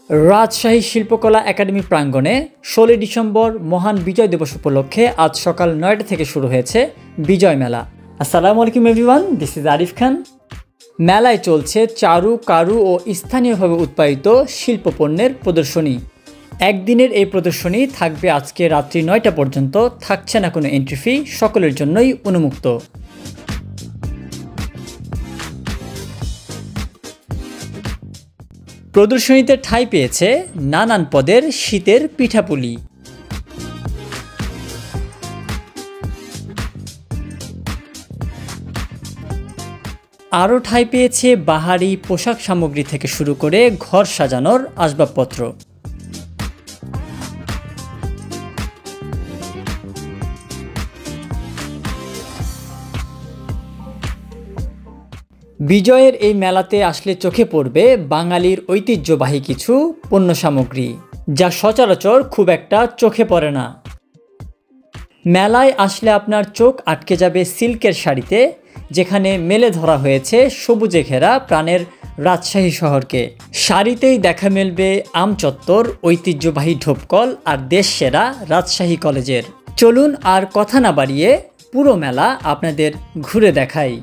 রাজশাহী শিল্পকলা একাডেমি প্রাঙ্গণে 16 ডিসেম্বর মহান বিজয় দিবস উপলক্ষে আজ সকাল 9টা থেকে শুরু হয়েছে বিজয় মেলা। আসসালামু আলাইকুম এভরিওয়ান, দিস ইজ আরিফ খান। মেলায় চলছে চারু, কারু ও স্থানীয়ভাবে উৎপাদিত শিল্পপণ্যের প্রদর্শনী। একদিনের এই প্রদর্শনী থাকবে আজকে রাত্রি 9টা পর্যন্ত, থাকছে না কোনো এন্ট্রি ফি, সকলের জন্যই উন্মুক্ত। প্রদর্শনীতে ঠাঁই পেয়েছে নানান পদের শীতের পিঠাপুলি। আরও ঠাঁই পেয়েছে বাহারি পোশাক সামগ্রী থেকে শুরু করে ঘর সাজানোর আসবাবপত্র। বিজয়ের এই মেলাতে আসলে চোখে পড়বে বাঙালির ঐতিহ্যবাহী কিছু পণ্য সামগ্রী, যা সচরাচর খুব একটা চোখে পড়ে না। মেলায় আসলে আপনার চোখ আটকে যাবে সিল্কের শাড়িতে, যেখানে মেলে ধরা হয়েছে সবুজে ঘেরা প্রাণের রাজশাহী শহরকে। শাড়িতেই দেখা মিলবে আমচত্বর, ঐতিহ্যবাহী ঢোপকল আর দেশ সেরা রাজশাহী কলেজের। চলুন আর কথা না বাড়িয়ে পুরো মেলা আপনাদের ঘুরে দেখাই।